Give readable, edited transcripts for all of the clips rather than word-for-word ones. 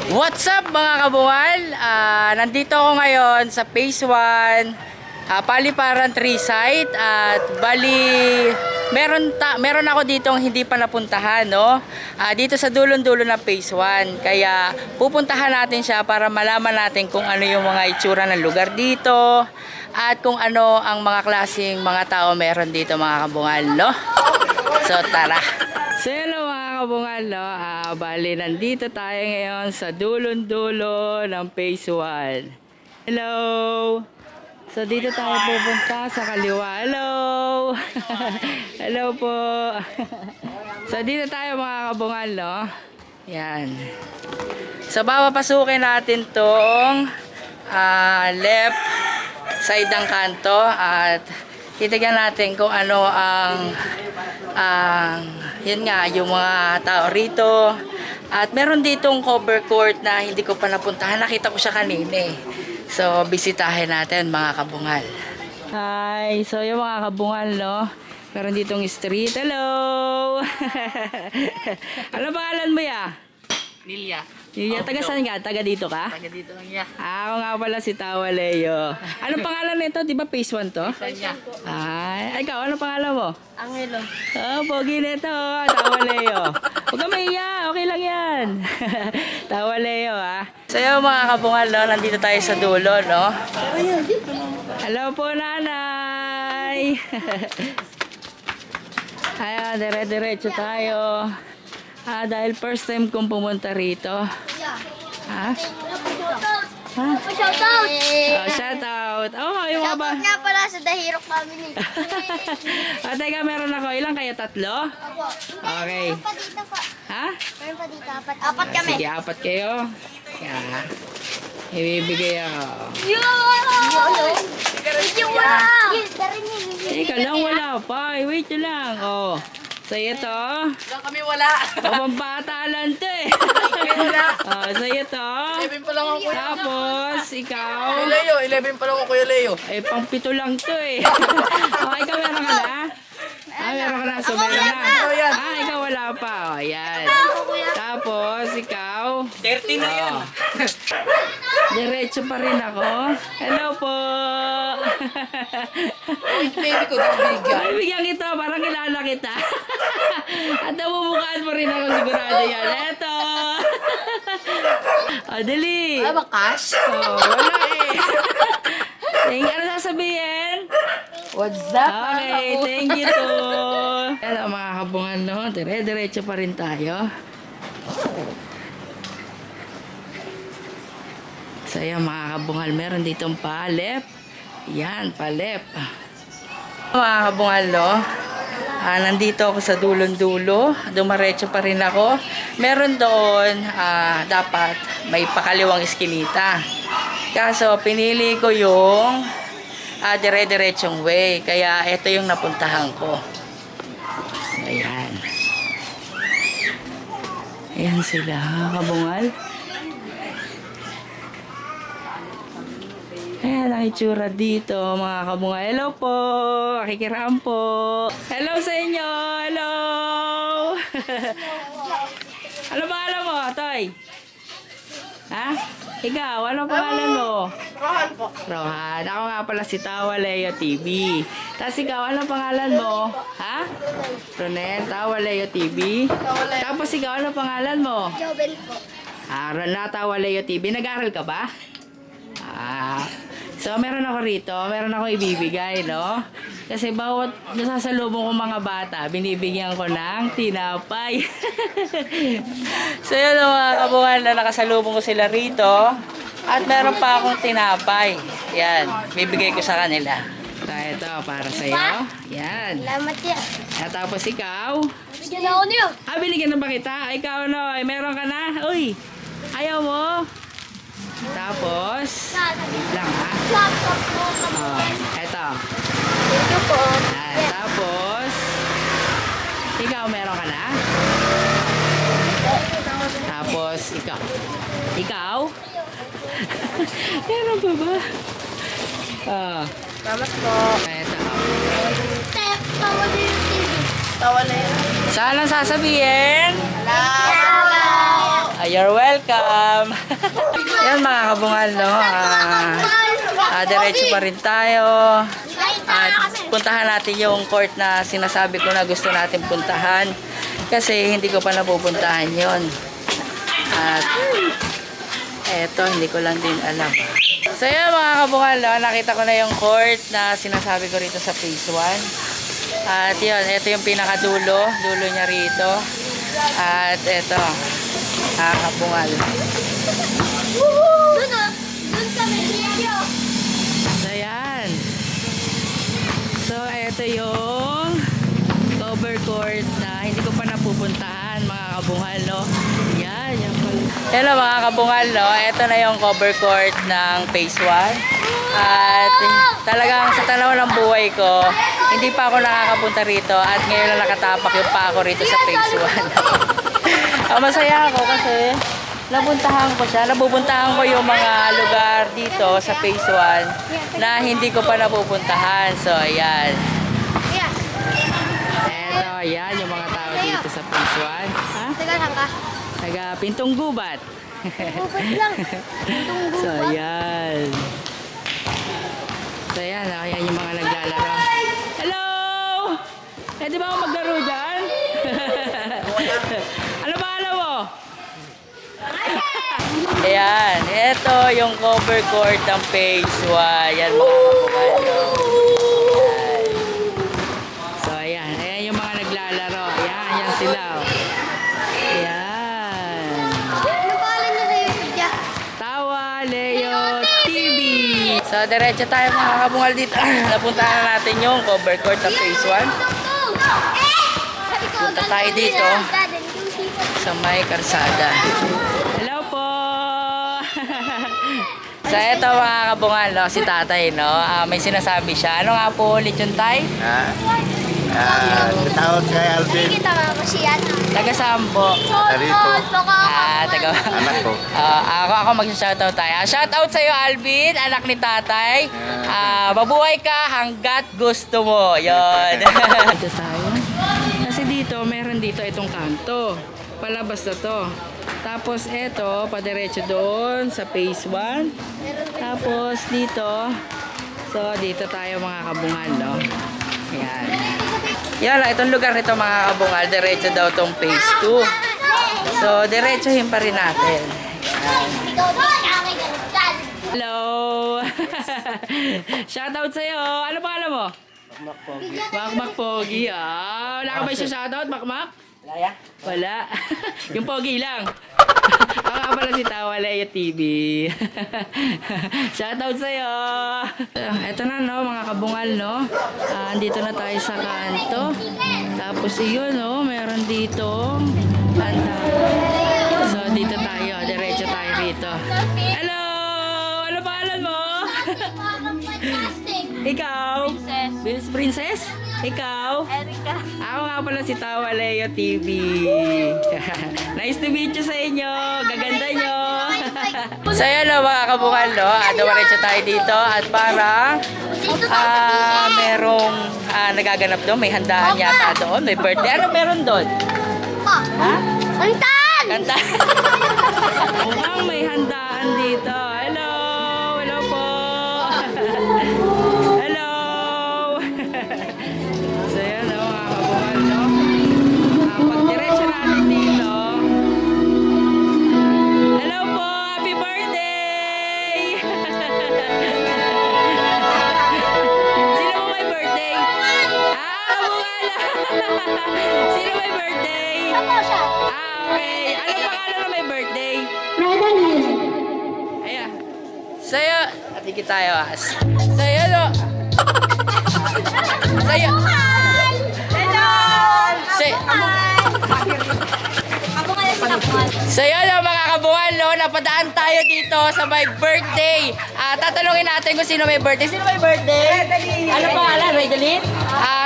What's up mga kabungal? Nandito ako ngayon sa Phase 1, Paliparan 3 site at bali meron ako ditong hindi pa napuntahan, no? Dito sa dulon-dulo ng Phase 1. Kaya pupuntahan natin siya para malaman natin kung ano yung mga itsura ng lugar dito at kung ano ang mga klaseng mga tao meron dito mga kabungal, no? So tara. So hello mga kabungal, no? Bali nandito tayo ngayon sa dulon-dulo ng Phase 1. Hello! So dito tayo pupunta sa kaliwa. Hello! Hello po! So dito tayo mga kabungal, no? Yan. So papapasukin natin tong left side ng kanto at titignan natin kung ano ang yun nga, yung mga tao rito. At meron ditong cover court na hindi ko pa napuntahan. Nakita ko siya kanina eh. So, bisitahin natin mga kabungal. Hi! So, yung mga kabungal, no? Meron ditong street. Hello! Ano pangalan mo ya? Lilia. Lilia, taga saan ka? Taga dito ka? Taga dito lang niya. Ako nga pala si Tawa Leo. Anong pangalan nito? Di ba Phase 1 to? Kanya. Ay, ikaw, ano pangalan mo? Angelo. Oh, pogi nito. Tawa Leo. Huwag ka maiya. Okay lang yan. Tawa Leo, ha. So, yung mga kabungal, no? Nandito tayo sa dulo, no? Hello po, nanay. Ayan, dire-diretso tayo. Dahil first time kong pumunta rito. Ha? Ha? Shoutout! Oh, shout out. Oh, yung mga ba? Shoutout nga pala sa The Hero Family. Teka, meron ako. Ilang kayo? Tatlo? Opo. Okay. Meron pa dito pa. Ha? Meron pa dito. Apat kami. Sige, apat kayo. Yeah. Ibibigay ako. Yung wala! Teka lang, wala pa. Wait nyo lang. Oh. So, ito. Lang kami wala. Pambata lang to eh. Wala. Oh, so, ito. 11 pa lang ako kuya. Tapos, ikaw. Leo, 11 pa lang ako kuya Leo. Eh, pang 7 lang to eh. Okay, ikaw meron ka na? Meron ka na. So, meron na. Yan. Ikaw wala pa. O, yan. Tapos, ikaw. 13 na yan. Diretso pa rin ako. Hello po. Uy, baby ko, di ko binigyan. Ay, bigyan kita. Parang kilala kita. At namumukhaan mo rin ako sigurado yan. Eto. O, dali. Wala ba cash? Wala eh. Ano sasabihin? What's up? Okay, thank you to. Hello mga kabungan, no? Dire-diretso pa rin tayo. So yan mga kabungal, meron ditong palep. Yan, palep. Mga kabungal, no? Nandito ako sa dulon-dulo. Dumaretso pa rin ako. Meron doon, dapat may pakaliwang iskinita. Kaso, pinili ko yung dire-diretsong way. Kaya, ito yung napuntahan ko. So, ayan. Ayan sila, kabungal. Ayan ang itsura dito, mga kabungal. Hello po! Kakikiraan po! Hello sa inyo! Hello! Ano pangalan mo, Toy? Ha? Ikaw, ano pangalan mo? Rohan po. Rohan. Ako nga pala si Tawa Leo TV. Tapos ikaw, ano pangalan mo? Ha? Ronel, Tawa Leo TV. Tapos ikaw, ano pangalan mo? Jobel po. Ronel, Tawa Leo TV. Nag-aaral ka ba? So, meron ako rito. Meron ako ibibigay, no? Kasi bawat nasasalubong ko mga bata, binibigyan ko ng tinapay. So, yun mga kabungan na nakasalubong ko sila rito. At meron pa akong tinapay. Yan, bibigay ko sa kanila. So, ito, para sa'yo. Yan. Salamat yan. At tapos ikaw. Bigyan ako niyo. Binigyan na ba kita? Ikaw, no? Meron ka na? Uy, ayaw mo? Tapos, wait lang ha. Laptop po. Eto. Thank you po. Tapos, ikaw meron ka na? Tapos, ikaw. Ikaw? Meron pa ba? Salamat po. Eto. Tawa na yung TV. Tawa na yan. Saan ang sasabihin? Salamat! You're welcome. Yan mga kabungal, no? Diretso pa rin tayo. At puntahan natin yung court na sinasabi ko na gusto natin puntahan. Kasi hindi ko pa napupuntahan yon. At eto, hindi ko lang din alam. So yan mga kabungal, no? Nakita ko na yung court na sinasabi ko rito sa phase 1. At yun, ito yung pinakadulo. Dulo niya rito. At eto, kabungal. Doon ah. Doon kami video. So yan. So eto yung cover court na hindi ko pa napupuntahan mga kabungal, no? Yan, yan pala. Hello mga kabungal, no? Ito na yung cover court ng phase 1. At talagang sa tanaw ng buhay ko, hindi pa ako nakakapunta rito at ngayon lang nakatapak yung pa ako rito sa phase 1. Masaya ako kasi napuntahan ko siya. Napupuntahan ko yung mga lugar dito sa phase 1 na hindi ko pa napupuntahan. So, ayan. Yeah. Eto, ayan yung mga tao dito sa phase 1. Ha? Teka lang ka. Taga Pintong Gubat. Gubat lang. So, ayan. So, ayan. Ayan yung mga naglalaro. Hello! Eh, di ba ako maglaro dyan? Ano ba alam mo? Ayan. Ito yung cover court ng phase 1. Yan mga kabukalo. So, ayan. Ayan yung mga naglalaro. Ayan. Yan sila. Ayan. Ano pangalan niya sa YouTube niya? Tawa Leo TV. So, diretso tayo mga kabungal dito. Napuntahan na natin yung cover court ng phase 1. Punta tayo dito sa may karsada. Hello po! So, eto mga kabungal, no? Si tatay, no? May sinasabi siya. Ano nga po ulit yung tay? Tawag kay Alvin. Kita nga mo siya. Taga saan po? Narito. Taga... Anak ko. Ako mag-shoutout tayo. Shoutout sa'yo, Alvin, anak ni tatay. Mabuhay ka hanggat gusto mo. Yun. Dito tayo. Kasi dito, meron dito itong kanto. Palabas na to. Tapos eto, padiretso doon sa phase 1. Tapos dito. So, dito tayo mga kabungal, no? Ayan. Yan lang, itong lugar nito mga kabungal, diretso daw tong phase 2. So, diretsohin pa rin natin. Hello! Shoutout sa'yo! Ano pangalan mo? Makmak Pogi. Wala ka ba siya shoutout, Makmak? Wala. Yung Pogi lang. Ako nga pala si Tawa Leo TV. Shoutout sa'yo! Eto na, no, mga kabungal, no? Andito na tayo sa kanto. Tapos iyon, no, meron dito. So, dito tayo. Diretso tayo rito. Hello! Ano pangalan mo? Ikaw? Princess? Ikaw? Erika. Ako nga pala si Tawa Leo TV. Nice to meet you sa inyo. Gaganda nyo. So yun mga kabungal, no? Dumaretso tayo dito at parang merong nagaganap doon. May handaan yata doon. May birthday. Ano meron doon? Pa. Ha? Antan! Kanta. Mukhang may handaan dito. Hello! Hello po! Hello! So yan, no, mga kabungal, no? Pag-diretso natin dito. Hello po! Happy birthday! Sino mo may birthday? Kabungal! Sino may birthday? Ako siya. Okay. Ano pangalan na may birthday? Madeline. Ayan. Sa'yo. Atigit tayo, as. Sa'yo, no? Sa'yo. Hello! Sa'yo. Ako nga si Kapal. Sa'yo, no, mga kabungal, no? Napadaan tayo dito sa may birthday. Tatanungin natin kung sino may birthday. Sino may birthday? Ano pangalan? Raydelin?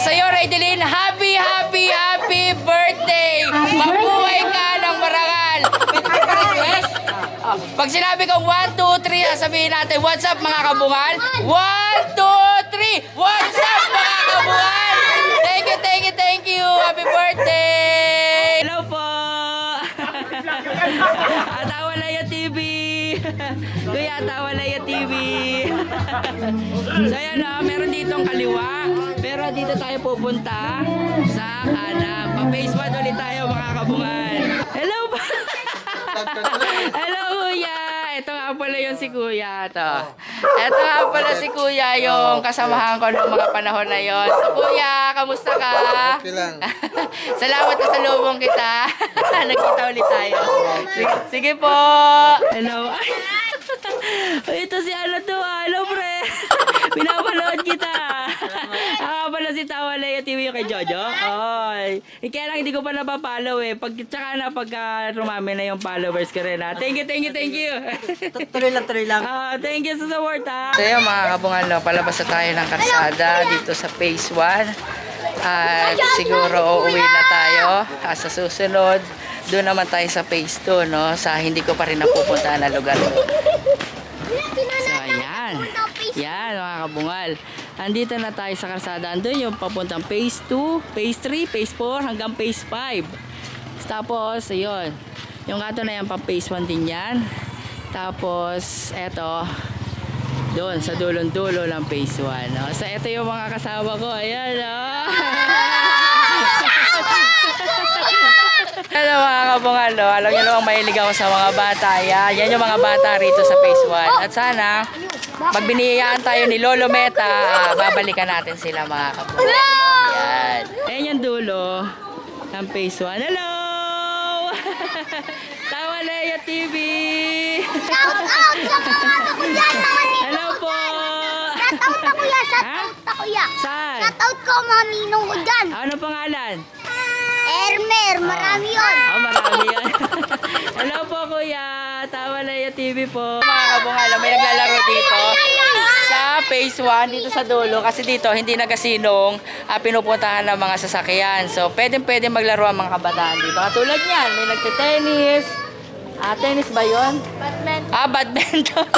Sa'yo, Raydelin, happy, happy, happy birthday! Mabuhay ka ng marangal! Pwede ka pa-request? Pag sinabi kong 1, 2, 3, sabihin natin, what's up mga kabungal? 1, 2, 3, what's up mga kabungal? Thank you, thank you, thank you! Happy birthday! Hello po! Atawalaya TV! Kuya, Atawalaya TV! So yan o, meron ditong kaliwa. Pero dito tayo pupunta sa kanan. Pa-phase 1 ulit tayo mga kabungan. Hello pa! Hello kuya! Ito nga pala yung si kuya to. Ito nga pala si kuya yung kasamahan ko noong mga panahon na yon. So kuya, kamusta ka? Okay lang. Salamat sa lubong kita. Nagkita ulit tayo. Sige po. Hello. Ay, ito si ano to. Hello pre. Pinapanood kita. Ako pala si Tawalaya TV yung kay Jojo. Oy. Kaya lang hindi ko pa napapollow eh. Tsaka na pagka rumami na yung followers ko rin ha. Thank you. Tuloy lang. Thank you sa support ha. So yun mga kabungan, no, palabas na tayo ng kalsada dito sa phase 1. At siguro uuwi na tayo. Sa susunod, doon naman tayo sa phase 2, no? Sa hindi ko pa rin napupuntahan na lugar. So ayan. Yan mga kabungal. Andito na tayo sa kalsada. Andun yung papuntang phase 2, phase 3, phase 4 hanggang phase 5. Tapos ayun. Yung ato na yan pang phase 1 din yan. Tapos eto doon sa dulong-dulo ng phase 1. No? So ito yung mga kasama ko. Ayan oh. Hello mga kabungal, no? Alam niyo namang mahilig ako sa mga bata. Yan yung mga bata rito sa phase 1. At sana, pag biniyayaan tayo ni Lolo Meta, babalikan natin sila mga kabungal. Yan. Ayan yung dulo ng phase 1. Hello! Tawalaya TV! Shout out sa mga kakuya naman nito. Hello po! Shout out na kuya, shout Ha? out na kuya. Saan? Shout out ko mga ninong ko dyan. Ano pangalan? Ermer, marami yun. Marami yan. Hello po kuya, Tawalaya TV po. Mga kabungal, may naglalaro dito sa phase 1 dito sa dulo kasi dito hindi nagasinong pinupuntahan ng mga sasakyan. So pwede maglaro ang mga kabataan dito. Katulad niyan, may nagte-tennis. Tennis ba yun? Badminton. Badminton.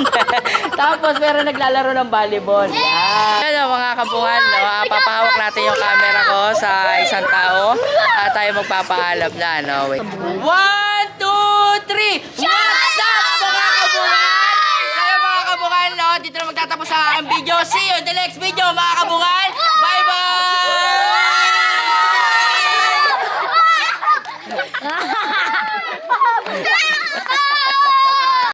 Tapos meron naglalaro ng volleyball. Yan. Yan mga kabungan, no? Papahawak natin yung camera ko sa isang tao. At tayo magpapaalam na, no? Wait. 1, 2, 3! What's up mga kabungan? Sayo mga kabungan, no? Dito na magtatapos ang video. See you in the next video mga kabungan!